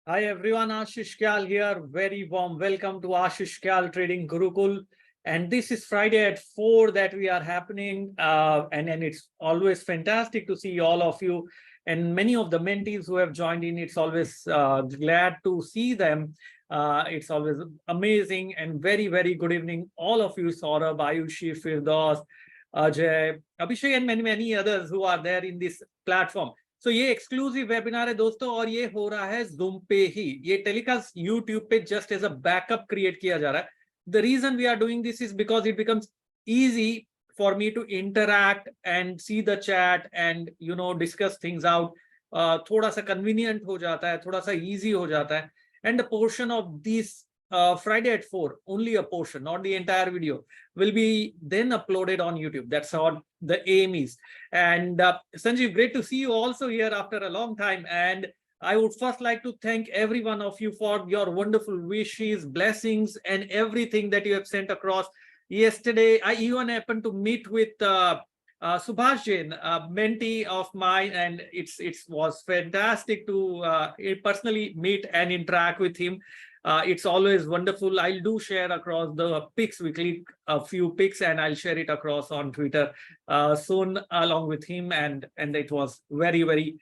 Hi everyone, Ashish Kyal here. Very warm welcome to Ashish Kyal Trading Gurukul. And this is Friday at 4 that we are happening. And it's always fantastic to see all of you and many of the mentees who have joined in. It's always glad to see them. It's always amazing and very, very good evening. All of you, Saurabh, Ayushi, Firdaus, Ajay, Abhishek and many others who are there in this platform. So ये exclusive webinar है दोस्तों और ये हो रहा है Zoom पे ही. ये टेलीकास्ट YouTube पे just as a backup create किया जा रहा है. The reason we are doing this is because it becomes easy for me to interact and see the chat and discuss things out. थोड़ा सा convenient हो जाता है, थोड़ा सा easy हो जाता है. And the portion of this Friday at 4, only a portion, not the entire video, will be then uploaded on YouTube. That's what the aim is. And Sanjeev, great to see you also here after a long time. And I would first like to thank every one of you for your wonderful wishes, blessings, and everything that you have sent across. Yesterday, I even happened to meet with Subhash Jain, a mentee of mine, and it was fantastic to personally meet and interact with him. It's always wonderful. I'll do share across the pics. We click a few pics and I'll share it across on Twitter soon along with him. And it was very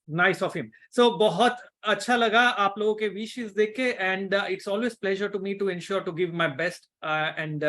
nice of him. So बहुत अच्छा लगा आप लोगों के wishes देख के, and it's always pleasure to me to ensure to give my best and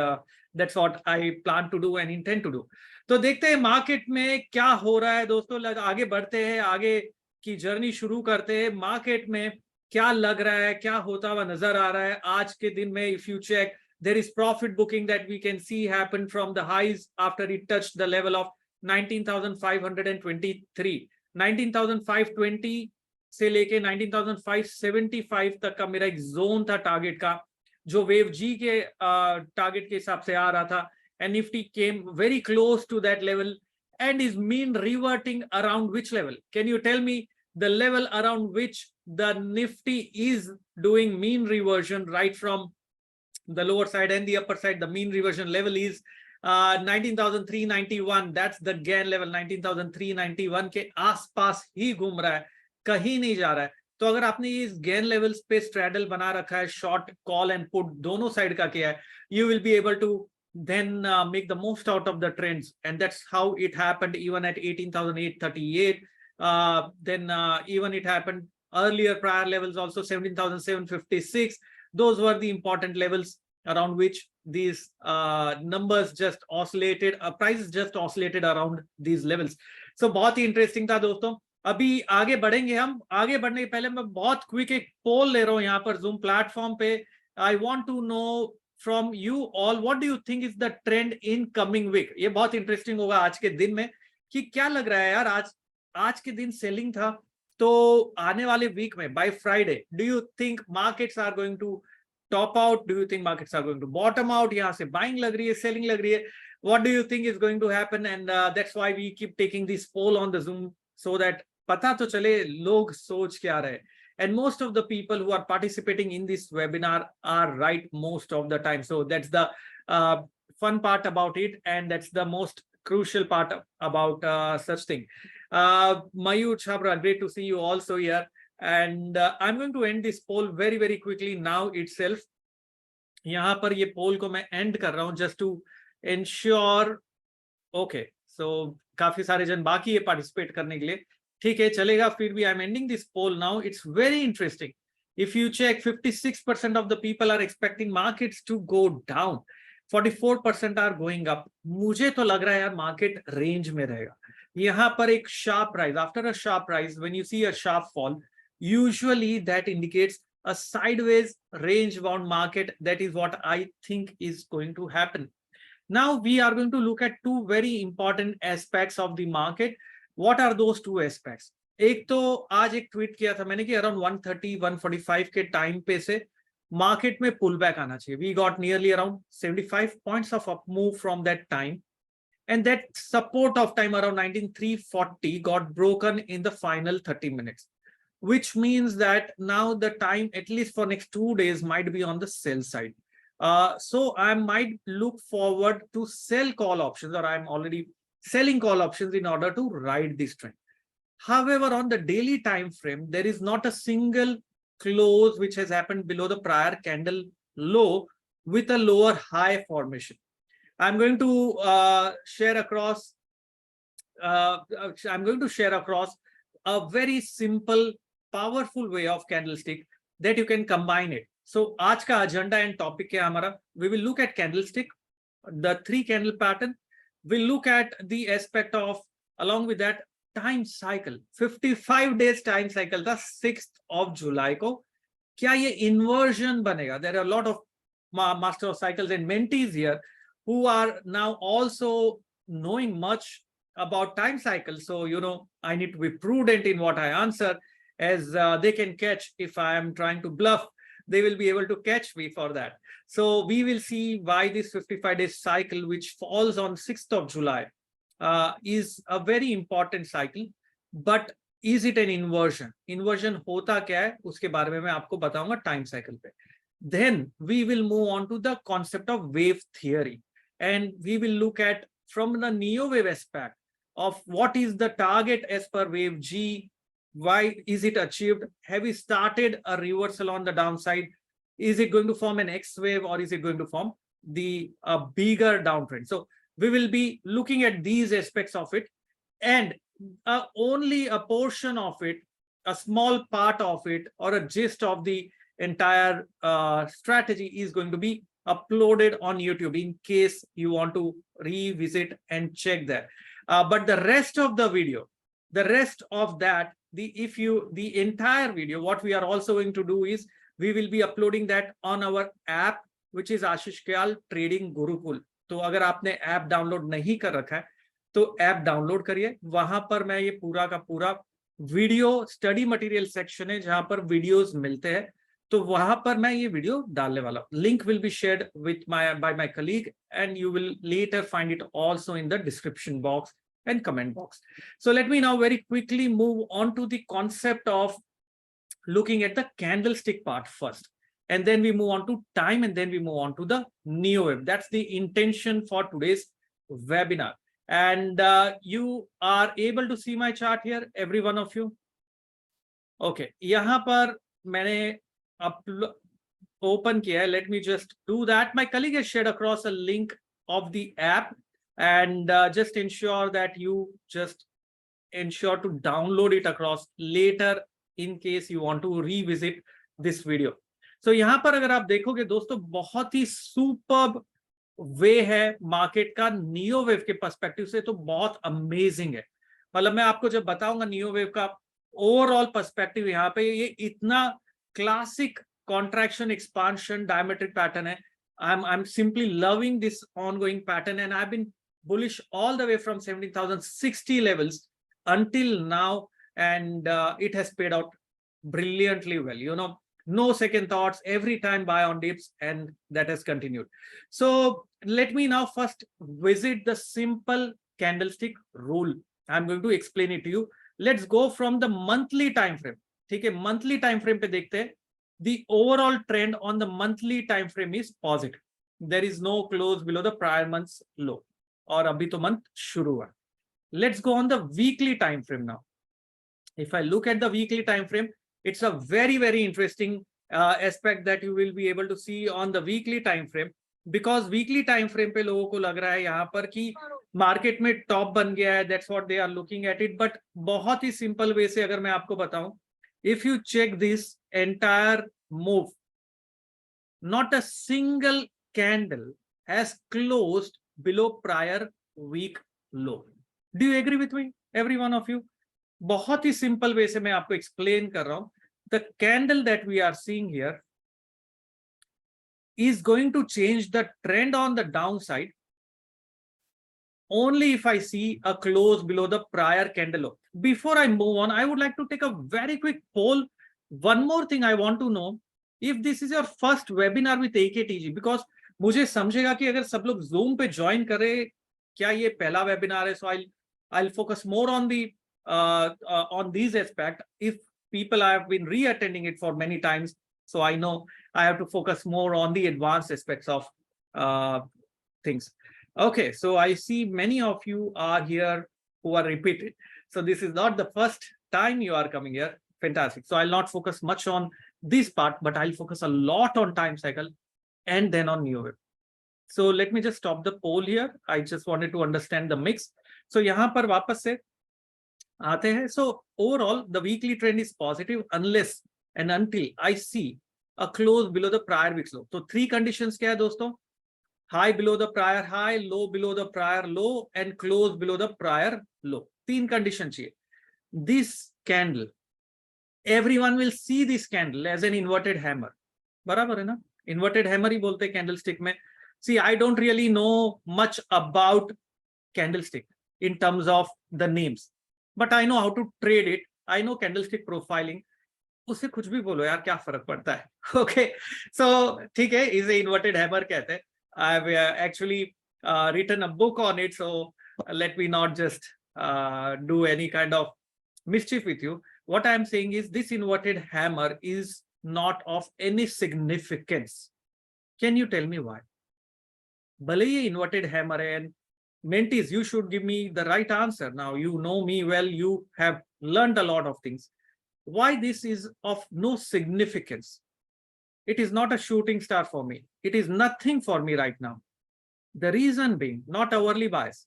that's what I plan to do and intend to do. तो देखते हैं मार्केट में क्या हो रहा है दोस्तों. आगे बढ़ते हैं, आगे की जर्नी शुरू करते हैं. मार्केट में क्या लग रहा है, क्या होता हुआ नजर आ रहा है आज के दिन में. If you check, there is profit booking that we can see happen from the highs after it touched the level of 19,523. 19,520 से लेके 19,575 तक का मेरा एक जोन था टारगेट का, जो वेव जी के टारगेट के हिसाब से आ रहा था. And Nifty came very close to that level and is mean reverting around which level? Can you tell me the level around which the Nifty is doing mean reversion right from the lower side and the upper side? The mean reversion level is 19,391. That's the Gann level. 19,391 के आसपास ही घूम रहा है, कहीं नहीं जा रहा है. तो अगर आपने इस Gann levels पे straddle बना रखा है, short, call and put दोनों साइड का किया है, you will be able to then make the most out of the trends. And that's how it happened even at 18,838. Then even it happened earlier prior levels also, 17,756. Those were the important levels around which these numbers just oscillated, prices just oscillated around these levels. So बहुत ही interesting था दोस्तों. अभी आगे बढ़ेंगे हम. आगे बढ़ने के पहले मैं बहुत क्विक एक पोल ले रहा हूँ यहाँ पर Zoom प्लेटफॉर्म पे. I want to know from you all, what do you think is the trend in coming week? ये बहुत इंटरेस्टिंग होगा आज के दिन में कि क्या लग रहा है यार. आज के दिन सेलिंग था, तो आने वाले वीक में by Friday, do you think markets are going to top out? Do you think markets are going to bottom out? यहाँ से बाइंग लग रही है, सेलिंग लग रही है. What do you think is going to happen? And that's why we keep taking this poll on the Zoom, so that पता तो चले लोग सोच क्या रहे. And most of the people who are participating in this webinar are right most of the time. So that's the fun part about it, and that's the most crucial part about such thing. Mayur Chabra, great to see you also here. And I'm going to end this poll very quickly now itself. यहाँ पर ये poll को मैं end कर रहा हूँ just to ensure. Okay, so काफी सारे जन बाकी है participate करने के लिए. ठीक है, चलेगा. फिर भी I'm ending this poll now. It's very interesting. If you check, 56% of the people are expecting markets to go down. 44% are going up. मुझे तो लग रहा है यार मार्केट रेंज में रहेगा. यहाँ पर एक sharp rise. After a sharp rise, when you see a sharp fall, usually that indicates a sideways range bound market. That is what I think is going to happen. Now we are going to look at two very important aspects of the market. What are those two aspects? एक तो आज एक tweet किया था मैंने कि around 130-145 के time पे से मार्केट में पुल बैक आना चाहिए. We got nearly around 75 points of up move from that time, and that support of time around 19340 got broken in the final 30 minutes, which means that now the time at least for next 2 days might be on the sell side. So I might look forward to sell call options, or I'm already selling call options in order to ride this trend. However, on the daily time frame, there is not a single close which has happened below the prior candle low with a lower high formation. I'm going to share across. I'm going to share across a very simple, powerful way of candlestick that you can combine it. So, आज का agenda and topic है हमारा. We will look at candlestick, the 3 candle pattern. We'll look at the aspect of, along with that, time cycle. 55 days time cycle था 6th of July को. क्या ये inversion बनेगा? There are a lot of master of cycles and mentees here who are now also knowing much about time cycles. So, you know, I need to be prudent in what I answer, as they can catch if I am trying to bluff. They will be able to catch me for that. So we will see why this 55-day cycle, which falls on 6th of July, is a very important cycle. But is it an inversion? Inversion होता क्या है उसके बारे में मैं आपको बताऊंगा time cycle पे. Then we will move on to the concept of wave theory, and we will look at from the neo wave aspect of what is the target as per wave G. Why is it achieved? Have we started a reversal on the downside? Is it going to form an X wave, or is it going to form the bigger downtrend? So we will be looking at these aspects of it, and only a portion of it, a small part of it, or a gist of the entire strategy is going to be uploaded on YouTube in case you want to revisit and check that. But the rest of the video, the rest of that, the entire video, what we are also going to do is we will be uploading that on our app, which is Ashish Kyal Trading Gurukul. तो अगर आपने app download नहीं कर रखा है तो app download करिए. वहां पर मैं ये पूरा का पूरा वीडियो स्टडी मटेरियल सेक्शन है जहां पर वीडियोस मिलते हैं, तो वहां पर मैं ये वीडियो डालने वाला हूं. Link will be shared with by my colleague, and you will later find it also in the description box and comment box. So let me now very quickly move on to the concept of looking at the candlestick part first, and then we move on to time, and then we move on to the neo wave. That's the intention for today's webinar. And you are able to see my chart here, every one of you. Okay, यहाँ पर मैंने open किया है. Let me just do that. My colleague has shared across a link of the app, and just ensure that you just ensure to download it across later in case you want to revisit this video. So यहाँ पर अगर आप देखोगे दोस्तों, बहुत ही superb वे है market का neo wave के पर्सपेक्टिव से, तो बहुत अमेजिंग है. मतलब मैं आपको जब बताऊंगा नियो वेव का ओवरऑल पर्सपेक्टिव, यहाँ पे ये इतना classic contraction expansion diametric pattern है. I'm simply loving this ongoing pattern, and I've been bullish all the way from 17,060 levels until now, and it has paid out brilliantly well. You know, no second thoughts, every time buy on dips, and that has continued. So let me now first visit the simple candlestick rule. I'm going to explain it to you. Let's go from the monthly time frame. ठीक है, monthly time frame पे देखते हैं. The overall trend on the monthly time frame is positive. There is no close below the prior month's low. और अभी तो month शुरू हुआ. Let's go on the weekly time frame now. If I look at the weekly time frame, it's a very, very interesting aspect that you will be able to see on the weekly time frame, because weekly time frame पे लोगों को लग रहा है यहाँ पर कि market में टॉप बन गया है. That's what they are looking at it. But बहुत ही सिंपल वे से अगर मैं आपको बताऊं, if you check this entire move, not a single candle has closed below prior week low. Do you agree with me, every one of you? बहुत ही simple way से मैं आपको एक्सप्लेन कर रहा हूं. The candle that we are seeing here is going to change the trend on the downside only if I see a close below the prior candle low. Before I move on, I would like to take a very quick poll. One more thing I want to know, if this is your first webinar with AKTG, because मुझे समझेगा कि अगर सब लोग Zoom पे join करें, क्या ये पहला webinar है? So I'll focus more on the on these aspects. If people have been re-attending it for many times, so I know I have to focus more on the advanced aspects of things. Okay, so I see many of you are here who are repeated. So this is not the first time you are coming here. Fantastic. So I'll not focus much on this part, but I'll focus a lot on time cycle and then on new wave. So let me just stop the poll here. I just wanted to understand the mix. So यहाँ पर वापस से आते हैं. So overall, the weekly trend is positive unless and until I see a close below the prior week's low. So three conditions क्या है दोस्तों? High below the prior high, low below the prior low, and close below the prior low. तीन condition चाहिए. This candle, everyone will see this candle as an inverted hammer. बराबर है ना? Inverted hammer ही बोलते हैं candlestick में. See, I don't really know much about candlestick in terms of the names, but I know how to trade it. I know candlestick profiling. उससे कुछ भी बोलो यार, क्या फर्क पड़ता है? Okay, so ठीक है, इसे inverted hammer कहते हैं. I've actually written a book on it, so let me not just do any kind of mischief with you. What I'm saying is this inverted hammer is not of any significance. Can you tell me why? भले ये inverted hammer है, and mentees, you should give me the right answer. Now you know me well, you have learned a lot of things. Why this is of no significance? It is not a shooting star for me. It is nothing for me right now. The reason being, not hourly bias.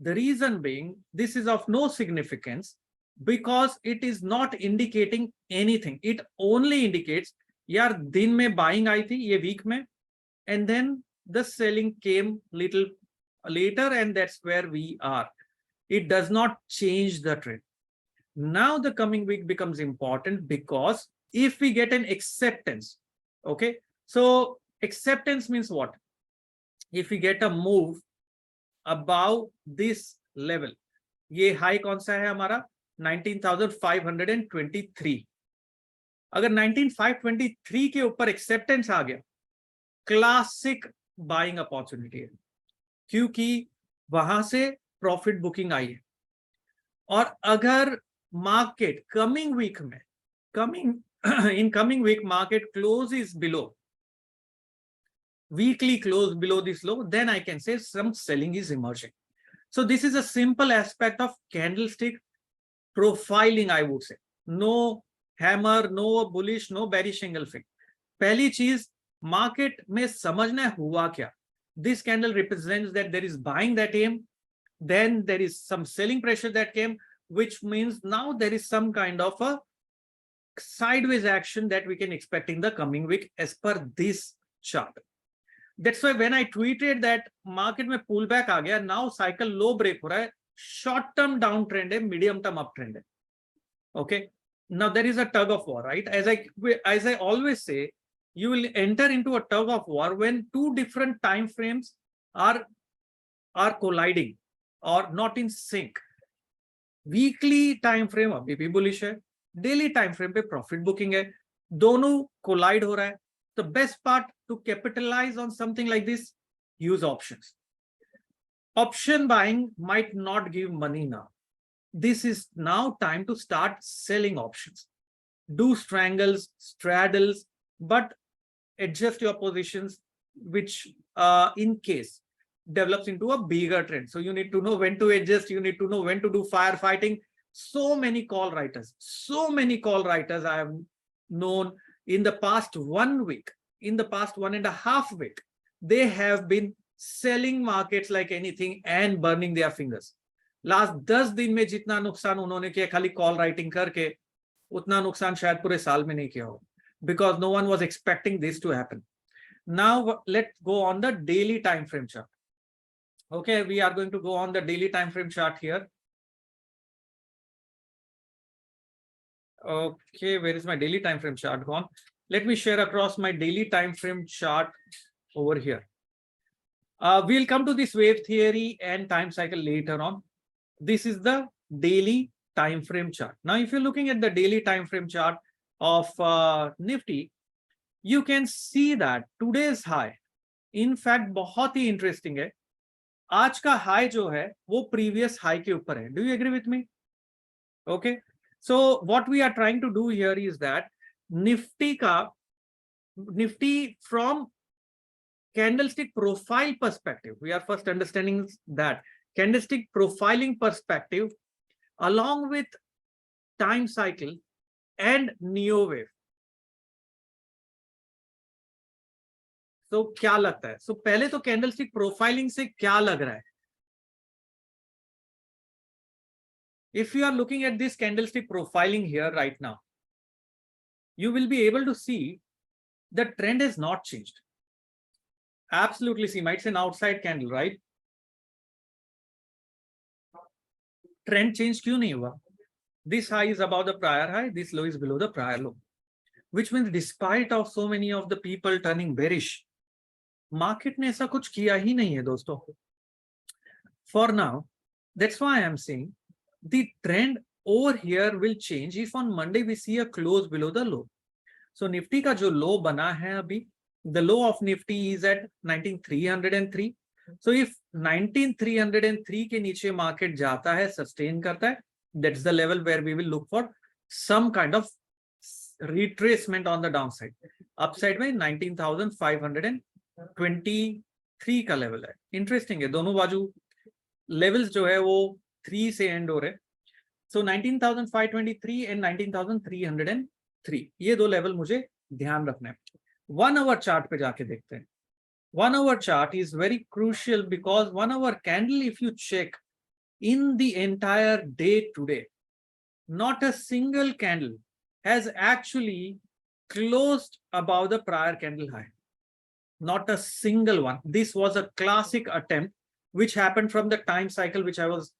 The reason being, this is of no significance because it is not indicating anything. It only indicates, यार दिन में buying आई थी ये week में, and then the selling came little later, and that's where we are. It does not change the trend. Now the coming week becomes important because if we get an acceptance, okay, so acceptance means what? If we get a move above this level, ये high कौन सा है हमारा? 19,523. अगर 19,523 के ऊपर acceptance आ गया, classic buying opportunity है, क्योंकि वहां से profit booking आई है. और अगर market coming week में in coming week market closes below, weekly close below this low, then I can say some selling is emerging. So this is a simple aspect of candlestick profiling, I would say. No hammer, no bullish, no bearish engulfing. पहली चीज market में समझना है हुआ क्या. This candle represents that there is buying that came, then there is some selling pressure that came, which means now there is some kind of a sideways action that we can expect in the coming week as per this chart. That's why when I tweeted that market में pullback आ गया, now cycle low break हो रहा है, short term downtrend है, medium term uptrend है. Okay, now there is a tug of war, right? As I always say, you will enter into a tug of war when two different time frames are colliding or not in sync. Weekly time frame अभी भी bullish है, daily time frame पे profit booking है, दोनों collide हो रहा है. The best part to capitalize on something like this, use options. Option buying might not give money now. This is now time to start selling options. Do strangles, straddles, but adjust your positions, which in case develops into a bigger trend. So you need to know when to adjust, you need to know when to do firefighting. So many call writers I have known in the past 1 week, in the past 1.5 weeks, they have been selling markets like anything and burning their fingers. Last 10 दिन में जितना नुकसान उन्होंने किया खाली call writing करके, उतना नुकसान शायद पूरे साल में नहीं किया हो, because no one was expecting this to happen. Now let's go on the daily time frame chart. Okay, we are going to go on the daily time frame chart here. Okay, where is my daily time frame chart gone? Let me share across my daily time frame chart over here. We'll come to this wave theory and time cycle later on. This is the daily time frame chart. Now, if you're looking at the daily time frame chart of Nifty, you can see that today's high, in fact, बहुत ही interesting है. आज का high जो है वो previous high के ऊपर है. Do you agree with me? Okay. So what we are trying to do here is that Nifty from candlestick profile perspective, we are first understanding that candlestick profiling perspective along with time cycle and neo wave. तो क्या लगता है? पहले तो candlestick profiling से क्या लग रहा है? If you are looking at this candlestick profiling here right now, you will be able to see the trend has not changed. Absolutely, see, it's an outside candle, right? Trend change क्यों नहीं हुआ? This high is above the prior high, this low is below the prior low, which means despite of so many of the people turning bearish, market ने ऐसा कुछ किया ही नहीं है दोस्तों. For now, that's why I am saying the trend over here will change if on Monday we see a close below the low. So Nifty का जो low बना है अभी, the low of Nifty is at 19,303. So if 19,303 के नीचे market जाता है, sustain करता है, that's the level where we will look for some kind of retracement on the downside. Upside में 19,523 का level है. Interesting है, दोनों बाजू levels जो है वो 3 से end हो रहे. So 19,523 and 19,303 ये दो level मुझे ध्यान रखना है. 1 hour chart पे जाके देखते हैं. 1 hour chart is very crucial because 1 hour candle, if you check in the entire day today, not a single candle has actually closed above the prior candle high. Not a single one. This was a classic attempt which happened from the time cycle which I was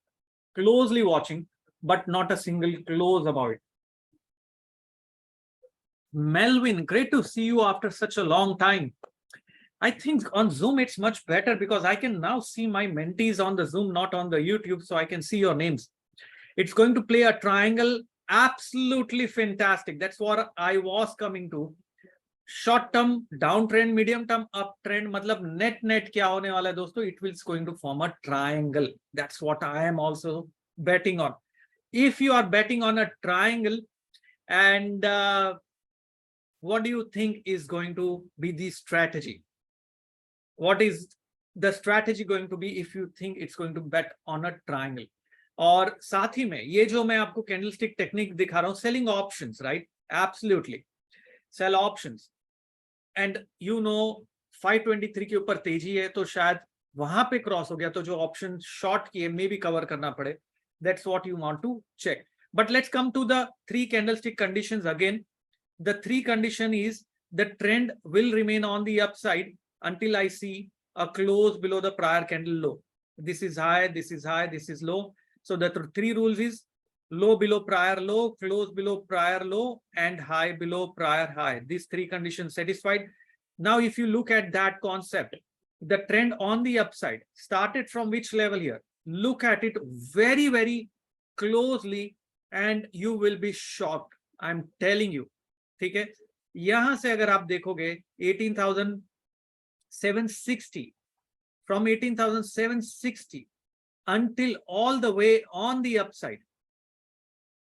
closely watching, but not a single close above it. Melvin, great to see you after such a long time. I think on Zoom it's much better because I can now see my mentees on the Zoom, not on the YouTube, so I can see your names. It's going to play a triangle, absolutely fantastic. That's what I was coming to. Short term downtrend, medium term uptrend, matlab net kya hone wala hai dosto? It will going to form a triangle. That's what I am also betting on. If you are betting on a triangle, and what do you think is going to be the strategy? What is the strategy going to be if you think it's going to bet on a triangle? और साथ ही में ये जो मैं आपको candlestick technique दिखा रहा हूँ, selling options, right? Absolutely sell options. And you know 523 के ऊपर तेजी है, तो शायद वहां पे क्रॉस हो गया, तो जो ऑप्शन शॉर्ट किए मे भी कवर करना पड़े. That's what you want to check. But let's come to the 3 candlestick conditions again. The 3 condition is the trend will remain on the upside until I see a close below the prior candle low. This is high, this is high, this is low. So the 3 rules is low below prior low, close below prior low, and high below prior high. These 3 conditions satisfied. Now, if you look at that concept, the trend on the upside started from which level here? Look at it very, very closely and you will be shocked. I'm telling you. ठीक है, यहां से अगर आप देखोगे 18,760, from 18,760 until all the way on the upside.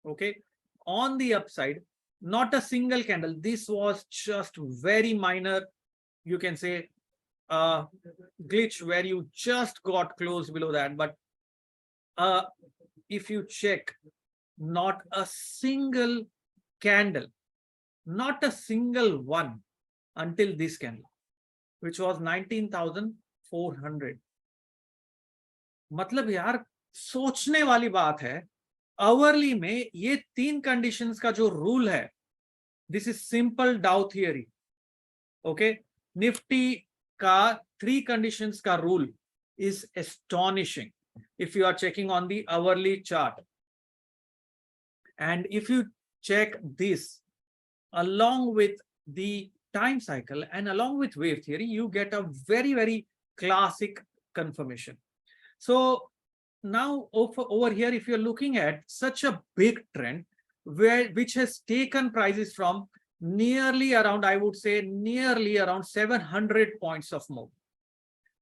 Okay, on the upside, not a single candle. This was just very minor, you can say, glitch where you just got close below that. But if you check, not a single candle, not a single one until this candle, which was 19,400. मतलब यार सोचने वाली बात है. Hourly में ये 3 conditions का जो रूल है, दिस इज सिंपल डाउ थियरी. ओके, निफ्टी का 3 कंडीशंस का rule is astonishing if you are checking on the hourly chart. And if you check this along with the time cycle and along with wave theory, you get a very, very classic confirmation. So now over here, if you're looking at such a big trend which has taken prices from nearly around, I would say nearly around 700 points of move,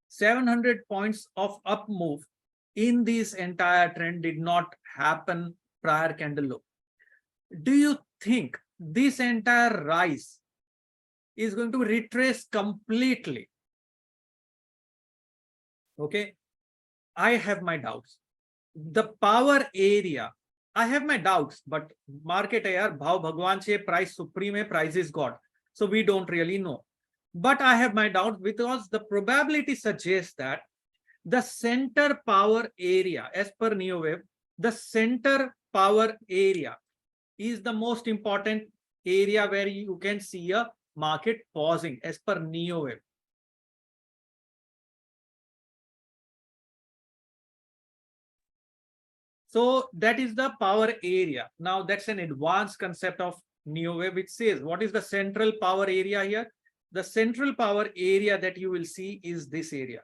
700 points of up move in this entire trend did not happen prior candle low. Do you think this entire rise is going to retrace completely? Okay, I have my doubts. The power area, I have my doubts, but market है यार, भाव भगवान से, price supreme है, price is God. So we don't really know. But I have my doubts because the probability suggests that the center power area, as per NeoWave, the center power area is the most important area where you can see a market pausing as per NeoWave. So that is the power area. Now that's an advanced concept of NeoWave, which says what is the central power area here? The central power area that you will see is this area.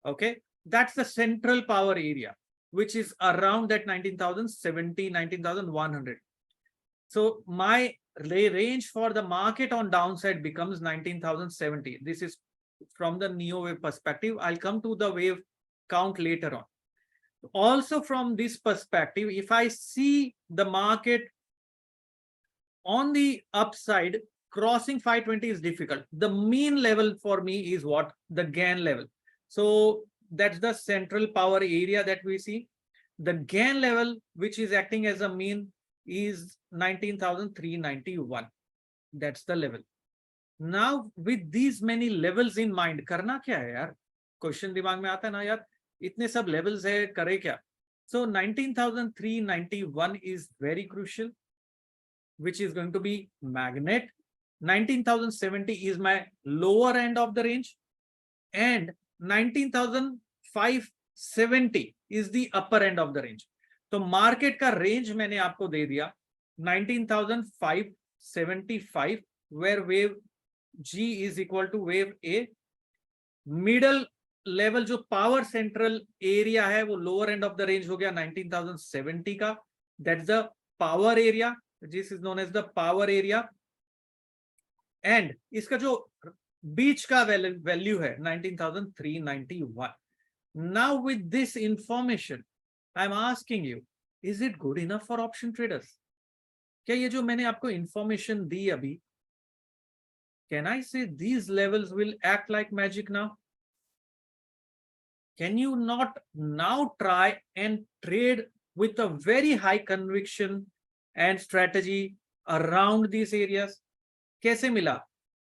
Okay, that's the central power area, which is around that 19,070, 19,100. So my range for the market on downside becomes 19,070. This is from the NeoWave perspective. I'll come to the wave count later on. Also from this perspective, if I see the market on the upside, crossing 520 is difficult. The mean level for me is what? The Gann level. So that's the central power area that we see. The Gann level, which is acting as a mean, is 19,391. That's the level. Now with these many levels in mind, करना क्या है यार? Question दिमाग में आता है ना यार, इतने सब levels है, करे क्या? So 19,391 is very crucial, which is going to be magnet. 19,070 is my lower end of the range, and 19,570 is the upper end of the range. तो मार्केट का रेंज मैंने आपको दे दिया 19,575, where wave G is equal to wave A. Middle level जो power central area है वो lower end of the range हो गया 19,070 का. That's the power area, this is known as the power area. And इसका जो बीच का वैल्यू है 19,391. Now with this information I am asking you, is it good enough for option traders? क्या ये जो मैंने आपको इंफॉर्मेशन दी अभी, can I say these levels will act like magic now? Can you not now try and trade with a very high conviction and strategy around these areas? कैसे मिला?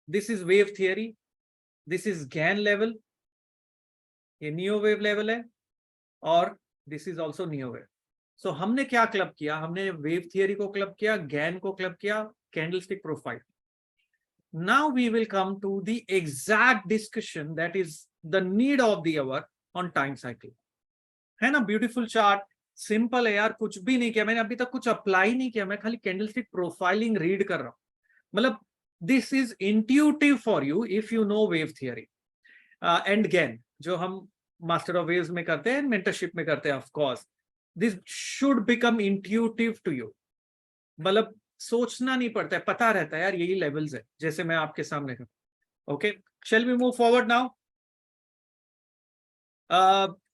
This is wave theory, this is Gann level, ये neo wave level है, और this is also neo wave. So हमने क्या club किया? हमने wave theory को क्लब किया, Gann को क्लब किया, candlestick profile. Now we will come to the exact discussion that is the need of the hour on time cycle. है ना, ब्यूटीफुल चार्ट, सिंपल है यार, कुछ भी नहीं किया मैंने अभी तक, कुछ अप्लाई नहीं किया, मैं खाली कैंडलस्टिक प्रोफाइलिंग रीड कर रहा हूं. मतलब this is intuitive for you if you know wave theory and Gann, जो हम मास्टर ऑफ वेव्स में करते हैं, मेंटरशिप में करते हैं. Of course this should become intuitive to you. मतलब सोचना नहीं पड़ता है, पता रहता है यार यही लेवल्स है, जैसे मैं आपके सामने कर. Okay, shall we move forward now.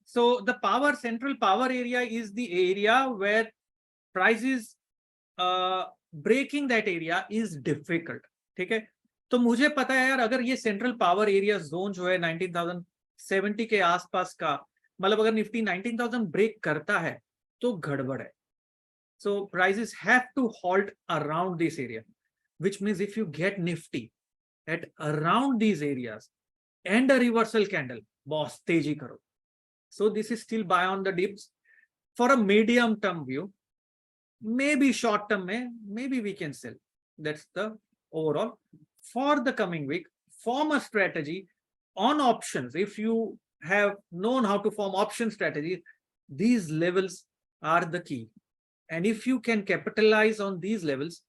So the central power area is the area where prices breaking that area is difficult. ठीक है, तो मुझे पता है यार, अगर ये सेंट्रल पावर एरिया जोन जो है 19,070 के आसपास का, मतलब अगर निफ्टी 19,000 ब्रेक करता है तो गड़बड़ है. So prices have to halt around this area, which means if you get Nifty at around these areas and a reversal candle, boss तेजी करो. So this is still buy on the dips for a medium term view. Maybe short term में, maybe we can sell. That's the overall. For the coming week, form a strategy on options. If you have known how to form option strategies, these levels are the key. And if you can capitalize on these levels,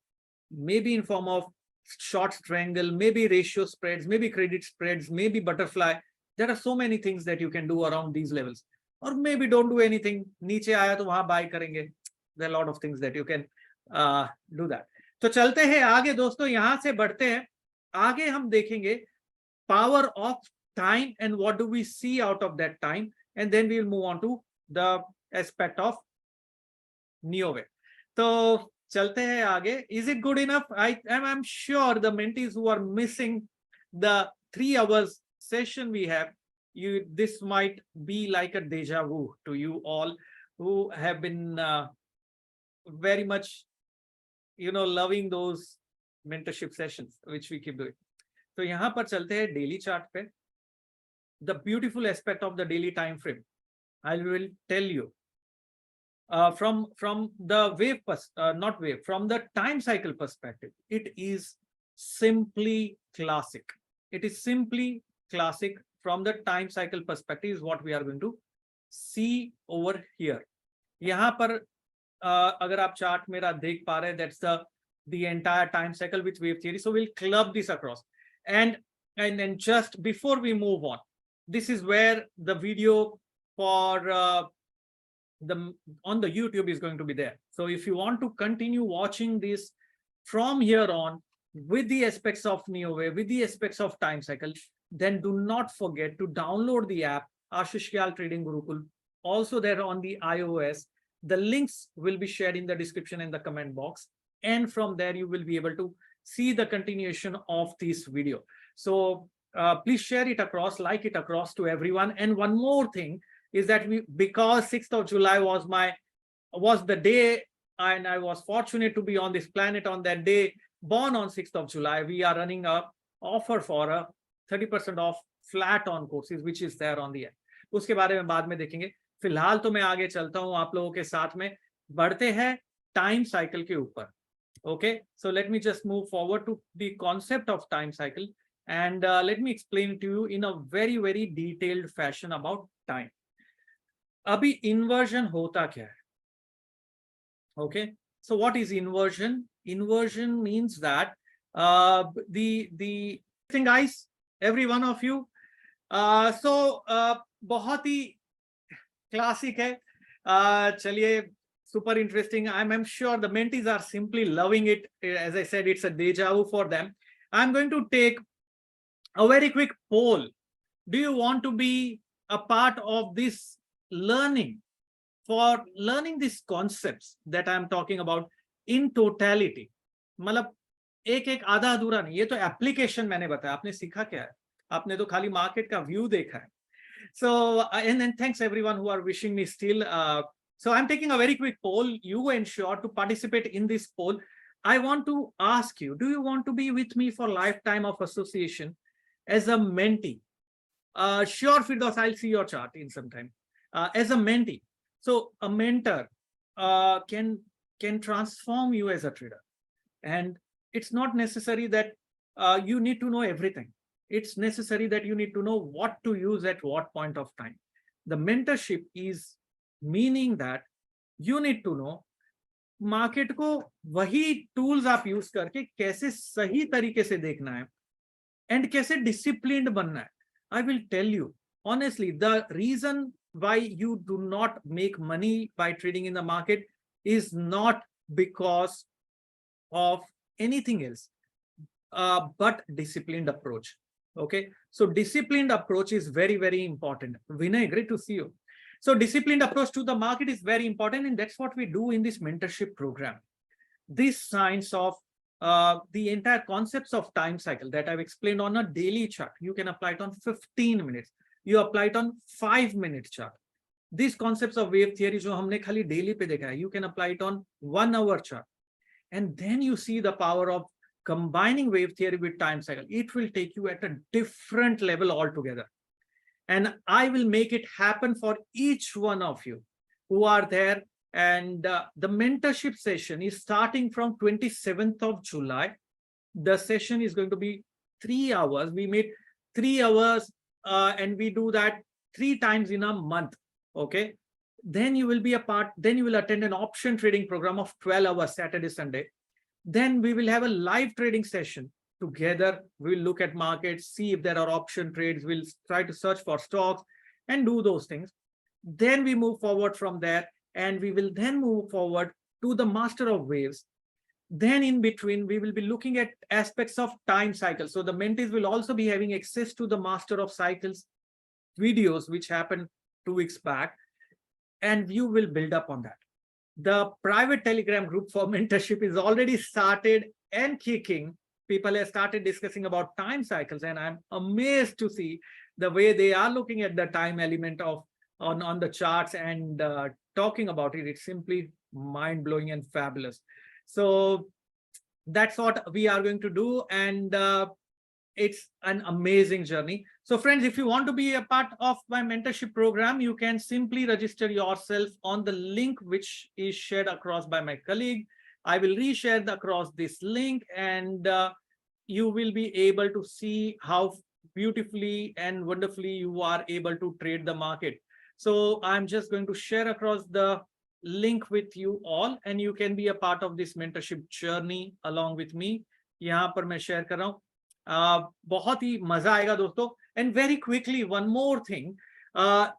maybe in form of short triangle, maybe ratio spreads, maybe credit spreads, maybe butterfly, there are so many things that you can do around these levels. Or maybe don't do anything, नीचे आया तो वहां buy करेंगे. There are a lot of things that you can do that. तो चलते हैं आगे दोस्तों, यहां से बढ़ते हैं आगे. हम देखेंगे power of time and what do we see out of that time, and then we will move on to the aspect of neo wave. तो चलते हैं आगे. Is it good enough? I'm sure the mentees who are missing the 3 hours session we have, this might be like a deja vu to you all who have been very much, loving those mentorship sessions which we keep doing. तो यहाँ पर चलते हैं daily chart पे. The beautiful aspect of the daily time frame, I will tell you. From the wave, not wave, from the time cycle perspective, it is simply classic. It is simply classic from the time cycle perspective is what we are going to see over here. यहाँ पर अगर आप chart मेरा देख पा रहे हैं, that's the entire time cycle with wave theory. So we'll club this across, and then just before we move on, this is where the video for on the YouTube is going to be there. So if you want to continue watching this from here on with the aspects of Neo Wave, with the aspects of time cycle, then do not forget to download the app Ashish Kyal Trading Gurukul. Also there on the iOS. The links will be shared in the description and the comment box. And from there, you will be able to see the continuation of this video. So please share it across, like it across to everyone. And one more thing is that because 6th of July was the day, and I was fortunate to be on this planet on that day, born on 6th of July, we are running a offer for a 30% off flat on courses, which is there on the app. उसके बारे में बाद में देखेंगे. फिलहाल तो मैं आगे चलता हूं आप लोगों के साथ में, बढ़ते हैं टाइम साइकिल के ऊपर. Okay, so let me just move forward to the concept of time cycle, and let me explain to you in a very, very detailed fashion about time. अभी inversion होता क्या है? Okay, so what is inversion? Inversion means that the thing, guys, every one of you. So बहुत ही classic है. चलिए, super interesting. I'm sure the mentees are simply loving it. As I said, it's a deja vu for them. I'm going to take a very quick poll. Do you want to be a part of this learning, for learning these concepts that I'm talking about in totality? मतलब एक आधा अधूरा नहीं, ये तो application मैंने बताया. आपने सीखा क्या है? आपने तो खाली मार्केट का व्यू देखा है. So and then thanks everyone who are wishing me still. So I'm taking a very quick poll. You ensure to participate in this poll. I want to ask you, do you want to be with me for lifetime of association as a mentee? Sure, Firdaus, I'll see your chart in some time. As a mentee. So a mentor can transform you as a trader. And it's not necessary that you need to know everything. It's necessary that you need to know what to use at what point of time. The mentorship is meaning that you need to know market को वही tools आप use करके कैसे सही तरीके से देखना है एंड कैसे डिसिप्लिन्ड बनना है. I will tell you honestly, the reason why you do not make money by trading in the market is not because of anything else, but disciplined approach. Okay, so disciplined approach is very, very important. Vinay, great to see you. So disciplined approach to the market is very important, and that's what we do in this mentorship program. This science of the entire concepts of time cycle that I've explained on a daily chart, you can apply it on 15 minutes. You apply it on 5-minute chart. These concepts of wave theory जो हमने खाली daily पे देखा है, you can apply it on 1-hour chart. And then you see the power of combining wave theory with time cycle. It will take you at a different level altogether. And I will make it happen for each one of you who are there. And the mentorship session is starting from 27th of July. The session is going to be 3 hours. We made 3 hours and we do that 3 times in a month. Okay. Then you will be a part, then you will attend an option trading program of 12 hours, Saturday, Sunday. Then we will have a live trading session together. We'll look at markets, see if there are option trades. We'll try to search for stocks and do those things. Then we move forward from there, and we will then move forward to the master of waves. Then in between, we will be looking at aspects of time cycle. So the mentees will also be having access to the master of cycles videos, which happened 2 weeks back, and you will build up on that. The private Telegram group for mentorship is already started and kicking. People have started discussing about time cycles, and I'm amazed to see the way they are looking at the time element of on the charts and talking about it, it's simply mind-blowing and fabulous. So that's what we are going to do, and it's an amazing journey. So friends, if you want to be a part of my mentorship program, you can simply register yourself on the link which is shared across by my colleague. I will reshare across this link, and you will be able to see how beautifully and wonderfully you are able to trade the market. So I'm just going to share across the link with you all, and you can be a part of this mentorship journey along with me. यहाँ पर मैं share कर रहा हूँ. बहुत ही मजा आएगा दोस्तों. And very quickly, one more thing.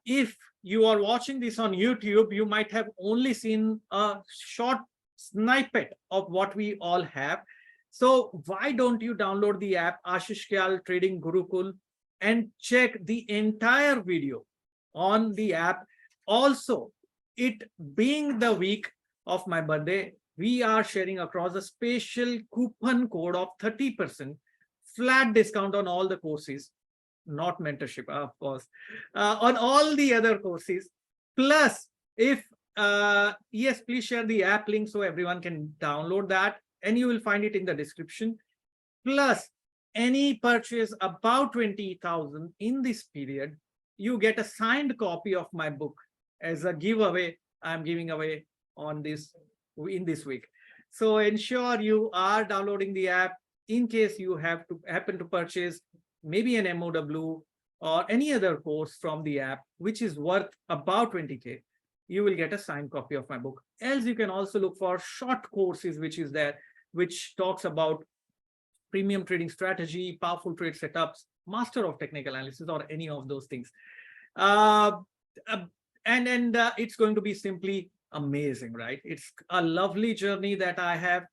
If you are watching this on YouTube, you might have only seen a short snippet of what we all have. So why don't you download the app Ashish Kyal Trading Gurukul and check the entire video on the app. Also, it being the week of my birthday, we are sharing across a special coupon code of 30% flat discount on all the courses, not mentorship, of course, on all the other courses. Plus, if yes, please share the app link so everyone can download that, and you will find it in the description. Plus, any purchase about 20,000 in this period, you get a signed copy of my book as a giveaway. I'm giving away on this in this week. So ensure you are downloading the app in case you have to happen to purchase maybe an MOW or any other course from the app, which is worth about 20K. You will get a signed copy of my book. Else you can also look for short courses, which is there, which talks about premium trading strategy, powerful trade setups, master of technical analysis, or any of those things. And it's going to be simply amazing, right? It's a lovely journey that I have.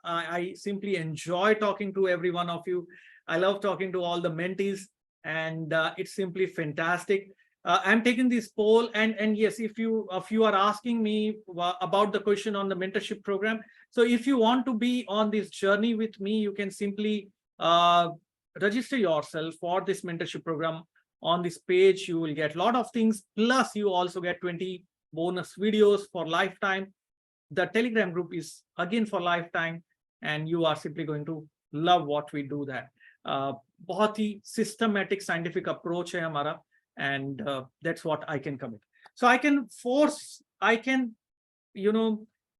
I simply enjoy talking to every one of you. I love talking to all the mentees, and it's simply fantastic. I'm taking this poll, and yes, if you are asking me about the question on the mentorship program, so if you want to be on this journey with me, you can simply register yourself for this mentorship program. On this page, you will get a lot of things, plus you also get 20 bonus videos for lifetime. The Telegram group is again for lifetime, and you are simply going to love what we do there. बहुत ही systematic scientific approach है हमारा, and that's what I can commit. So I can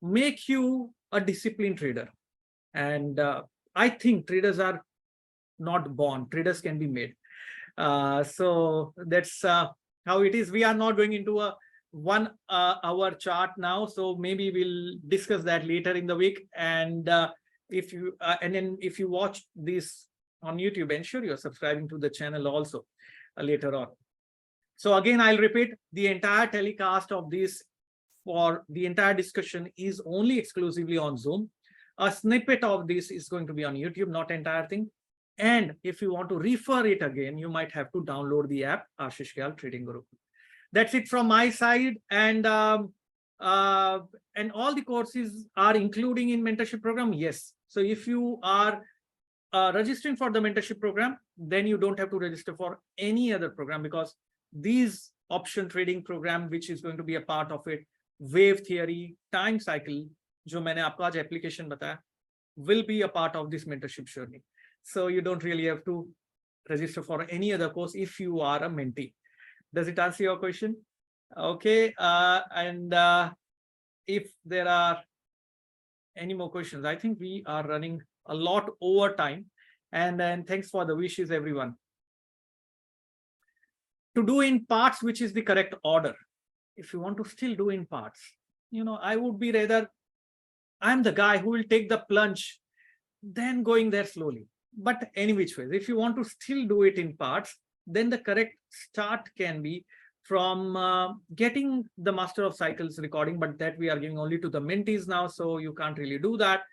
make you a disciplined trader, and I think traders are not born, traders can be made. So that's how it is. We are not going into a 1 hour chart now, so maybe we'll discuss that later in the week. And if you watch this on YouTube, ensure you're subscribing to the channel also later on. So again, I'll repeat, the entire telecast of this for the entire discussion is only exclusively on Zoom. A snippet of this is going to be on YouTube, not entire thing. And if you want to refer it again, you might have to download the app Ashish Kyal Trading Gurukul. That's it from my side, and all the courses are including in mentorship program. Yes, so if you are registering for the mentorship program, then you don't have to register for any other program, because these option trading program, which is going to be a part of it, wave theory, time cycle, जो मैंने आपको आज application बताया, will be a part of this mentorship journey. So you don't really have to register for any other course if you are a mentee. Does it answer your question? Okay, and if there are any more questions, I think we are running a lot over time, and thanks for the wishes, everyone. To do in parts, which is the correct order. If you want to still do in parts, I would be rather, I'm the guy who will take the plunge, then going there slowly. But any which ways, if you want to still do it in parts, then the correct start can be from getting the Master of Cycles recording, but that we are giving only to the mentees now, so you can't really do that.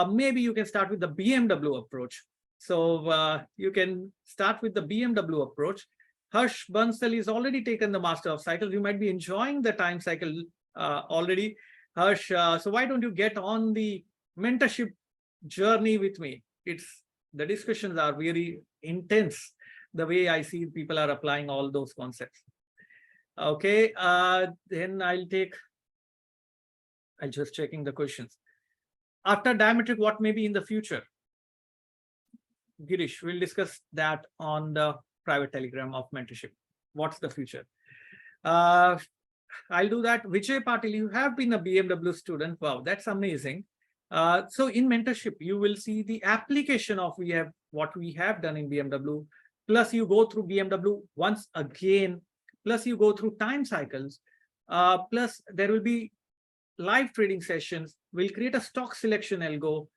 Maybe you can start with the BMW approach. So you can start with the BMW approach. Hurst Bansal is already taken the Master of Cycles. You might be enjoying the time cycle already, Hurst. So why don't you get on the mentorship journey with me? The discussions are very intense. the way I see people are applying all those concepts. Okay, then I'll just checking the questions. After diametric, what may be in the future? Girish, we'll discuss that on the private telegram of mentorship. What's the future? I'll do that. Vijay Patil, you have been a BMW student. Wow, that's amazing. So in mentorship, you will see the application of what we have done in BMW. Plus you go through BMW once again. Plus you go through time cycles. Plus there will be live trading sessions. We'll create a stock selection algo.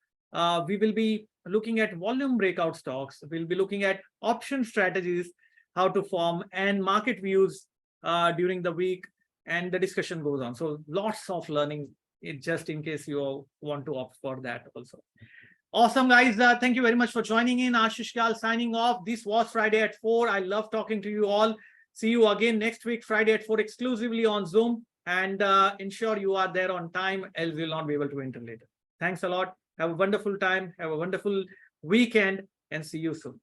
We will be looking at volume breakout stocks. We'll be looking at option strategies, how to form, and market views during the week, and the discussion goes on. So lots of learning, just in case you want to opt for that also. Awesome, guys. Thank you very much for joining in. Ashish Kyal signing off. This was Friday at 4. I love talking to you all. See you again next week, Friday at 4, exclusively on Zoom. And ensure you are there on time, else you'll not be able to enter later. Thanks a lot. Have a wonderful time. Have a wonderful weekend, and see you soon.